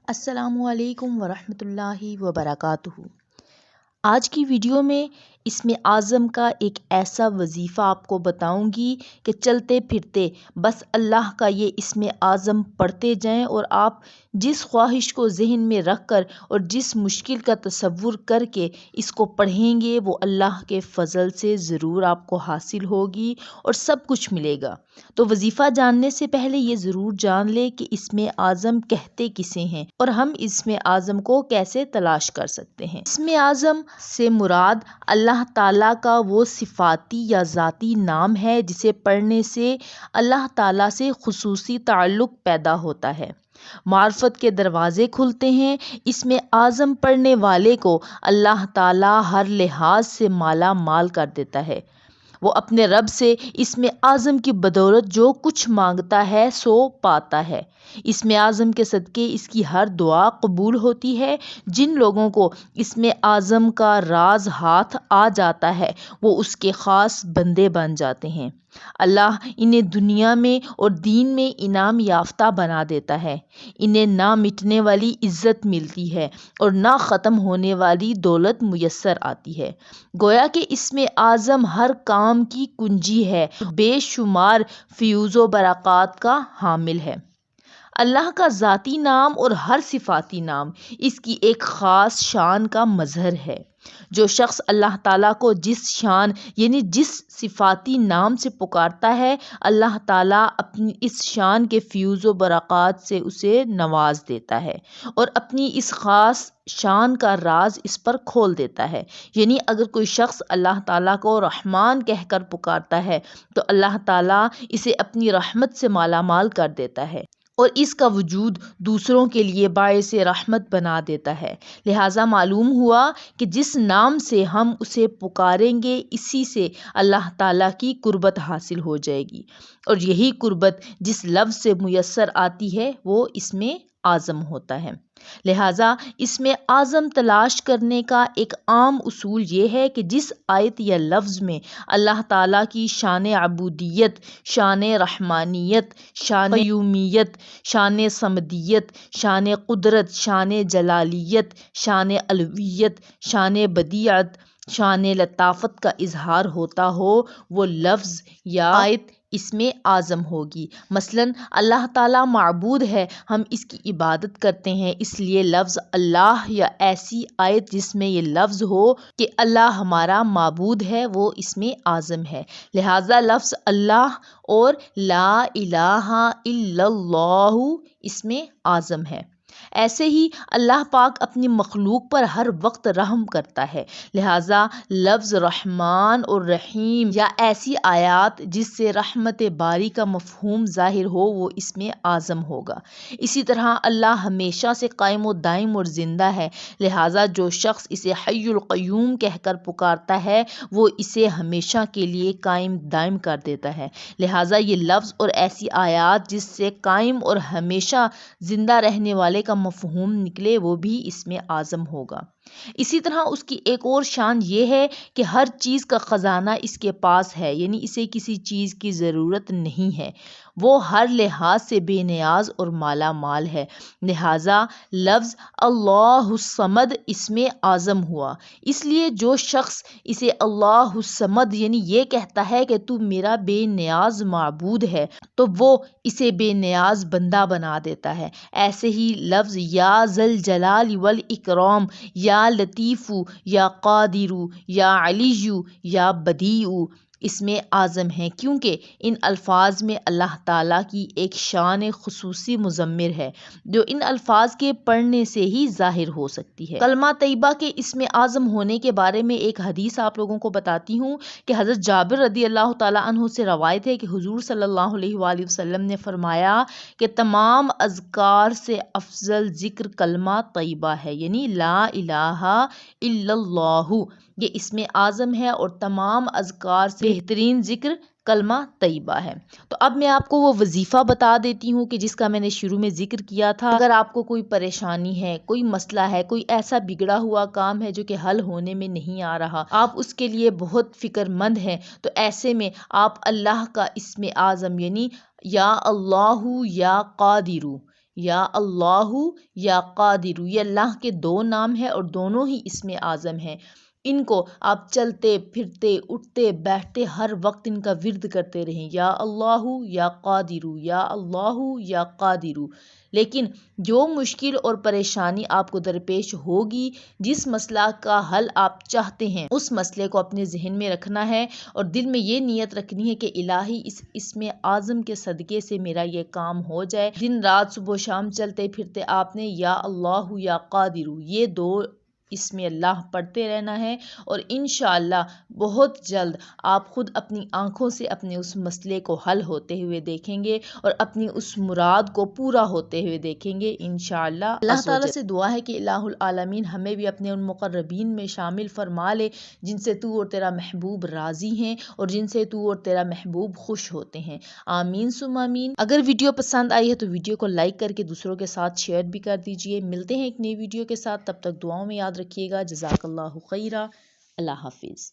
السلام علیکم ورحمۃ اللہ وبرکاتہ۔ آج کی ویڈیو میں اسم اعظم کا ایک ایسا وظیفہ آپ کو بتاؤں گی کہ چلتے پھرتے بس اللہ کا یہ اسم اعظم پڑھتے جائیں اور آپ جس خواہش کو ذہن میں رکھ کر اور جس مشکل کا تصور کر کے اس کو پڑھیں گے وہ اللہ کے فضل سے ضرور آپ کو حاصل ہوگی اور سب کچھ ملے گا۔ تو وظیفہ جاننے سے پہلے یہ ضرور جان لے کہ اسم اعظم کہتے کسے ہیں اور ہم اسم اعظم کو کیسے تلاش کر سکتے ہیں۔ اسم اعظم سے مراد اللہ تعالیٰ کا وہ صفاتی یا ذاتی نام ہے جسے پڑھنے سے اللہ تعالیٰ سے خصوصی تعلق پیدا ہوتا ہے، معرفت کے دروازے کھلتے ہیں۔ اسم اعظم پڑھنے والے کو اللہ تعالیٰ ہر لحاظ سے مالا مال کر دیتا ہے۔ وہ اپنے رب سے اسم اعظم کی بدولت جو کچھ مانگتا ہے سو پاتا ہے۔ اسم اعظم کے صدقے اس کی ہر دعا قبول ہوتی ہے۔ جن لوگوں کو اسم اعظم کا راز ہاتھ آ جاتا ہے وہ اس کے خاص بندے بن جاتے ہیں۔ اللہ انہیں دنیا میں اور دین میں انعام یافتہ بنا دیتا ہے۔ انہیں نہ مٹنے والی عزت ملتی ہے اور نہ ختم ہونے والی دولت میسر آتی ہے۔ گویا کہ اسم اعظم ہر کام کی کنجی ہے، بے شمار فیوز و برکات کا حامل ہے۔ اللہ کا ذاتی نام اور ہر صفاتی نام اس کی ایک خاص شان کا مظہر ہے۔ جو شخص اللہ تعالیٰ کو جس شان یعنی جس صفاتی نام سے پکارتا ہے، اللہ تعالیٰ اپنی اس شان کے فیوز و برکات سے اسے نواز دیتا ہے اور اپنی اس خاص شان کا راز اس پر کھول دیتا ہے۔ یعنی اگر کوئی شخص اللہ تعالیٰ کو رحمان کہہ کر پکارتا ہے تو اللہ تعالیٰ اسے اپنی رحمت سے مالا مال کر دیتا ہے اور اس کا وجود دوسروں کے لیے باعث رحمت بنا دیتا ہے۔ لہٰذا معلوم ہوا کہ جس نام سے ہم اسے پکاریں گے اسی سے اللہ تعالیٰ کی قربت حاصل ہو جائے گی، اور یہی قربت جس لفظ سے میسر آتی ہے وہ اسم اعظم ہوتا ہے۔ لہٰذا اسم اعظم تلاش کرنے کا ایک عام اصول یہ ہے کہ جس آیت یا لفظ میں اللہ تعالیٰ کی شان عبودیت، شان رحمانیت، شان قیومیت، شان صمدیت، شان قدرت، شان جلالیت، شان علویت، شان بدیعت، شان لطافت کا اظہار ہوتا ہو وہ لفظ یا آیت اسم اعظم ہوگی۔ مثلاً اللہ تعالیٰ معبود ہے، ہم اس کی عبادت کرتے ہیں، اس لیے لفظ اللہ یا ایسی آیت جس میں یہ لفظ ہو کہ اللہ ہمارا معبود ہے وہ اسم اعظم ہے۔ لہٰذا لفظ اللہ اور لا الہ الا اللہ اسم اعظم ہے۔ ایسے ہی اللہ پاک اپنی مخلوق پر ہر وقت رحم کرتا ہے، لہٰذا لفظ رحمان اور رحیم یا ایسی آیات جس سے رحمت باری کا مفہوم ظاہر ہو وہ اسم اعظم ہوگا۔ اسی طرح اللہ ہمیشہ سے قائم و دائم اور زندہ ہے، لہٰذا جو شخص اسے حی القیوم کہہ کر پکارتا ہے وہ اسے ہمیشہ کے لیے قائم دائم کر دیتا ہے۔ لہٰذا یہ لفظ اور ایسی آیات جس سے قائم اور ہمیشہ زندہ رہنے والے کا مفہوم نکلے وہ بھی اسم اعظم ہوگا۔ اسی طرح اس کی ایک اور شان یہ ہے کہ ہر چیز کا خزانہ اس کے پاس ہے، یعنی اسے کسی چیز کی ضرورت نہیں ہے، وہ ہر لحاظ سے بے نیاز اور مالا مال ہے۔ لہٰذا لفظ اللہ الصمد اسم اعظم ہوا۔ اس لیے جو شخص اسے اللہ الصمد یعنی یہ کہتا ہے کہ تو میرا بے نیاز معبود ہے تو وہ اسے بے نیاز بندہ بنا دیتا ہے۔ ایسے ہی لفظ یا ذا الجلال والاکرام، یا لطیف، یا قادر، یا علی، یا بدیع اسم اعظم ہیں، کیونکہ ان الفاظ میں اللہ تعالیٰ کی ایک شان خصوصی مضمر ہے جو ان الفاظ کے پڑھنے سے ہی ظاہر ہو سکتی ہے۔ کلمہ طیبہ کے اسم اعظم ہونے کے بارے میں ایک حدیث آپ لوگوں کو بتاتی ہوں کہ حضرت جابر رضی اللہ تعالیٰ عنہ سے روایت ہے کہ حضور صلی اللہ علیہ وآلہ وسلم نے فرمایا کہ تمام اذکار سے افضل ذکر کلمہ طیبہ ہے، یعنی لا الہ الا اللہ، یہ اسم اعظم ہے اور تمام اذکار سے بہترین ذکر کلمہ طیبہ ہے۔ تو اب میں آپ کو وہ وظیفہ بتا دیتی ہوں کہ جس کا میں نے شروع میں ذکر کیا تھا۔ اگر آپ کو کوئی پریشانی ہے، کوئی مسئلہ ہے، کوئی ایسا بگڑا ہوا کام ہے جو کہ حل ہونے میں نہیں آ رہا، آپ اس کے لیے بہت فکر مند ہیں، تو ایسے میں آپ اللہ کا اسم اعظم یعنی یا اللہ یا قادر یا اللہ یا قادر، یہ اللہ کے دو نام ہیں اور دونوں ہی اسم اعظم ہیں۔ ان کو آپ چلتے پھرتے اٹھتے بیٹھتے ہر وقت ان کا ورد کرتے رہیں، یا اللہ یا قادر، یا اللہ یا قادر۔ لیکن جو مشکل اور پریشانی آپ کو درپیش ہوگی، جس مسئلہ کا حل آپ چاہتے ہیں، اس مسئلے کو اپنے ذہن میں رکھنا ہے اور دل میں یہ نیت رکھنی ہے کہ الہی اس اسم اعظم کے صدقے سے میرا یہ کام ہو جائے۔ دن رات صبح و شام چلتے پھرتے آپ نے یا اللہ یا قادر یہ دو اسم اللہ پڑھتے رہنا ہے، اور انشاءاللہ بہت جلد آپ خود اپنی آنکھوں سے اپنے اس مسئلے کو حل ہوتے ہوئے دیکھیں گے اور اپنی اس مراد کو پورا ہوتے ہوئے دیکھیں گے انشاءاللہ۔ اللہ تعالیٰ سے دعا ہے کہ الہ العالمین ہمیں بھی اپنے ان مقربین میں شامل فرما لے جن سے تو اور تیرا محبوب راضی ہیں اور جن سے تو اور تیرا محبوب خوش ہوتے ہیں۔ آمین ثم آمین۔ اگر ویڈیو پسند آئی ہے تو ویڈیو کو لائک کر کے دوسروں کے ساتھ شیئر بھی کر دیجئے۔ ملتے ہیں ایک نئی ویڈیو کے ساتھ، تب تک دعاؤں میں یاد رکھیے گا۔ جزاک اللہ خیرہ۔ اللہ حافظ۔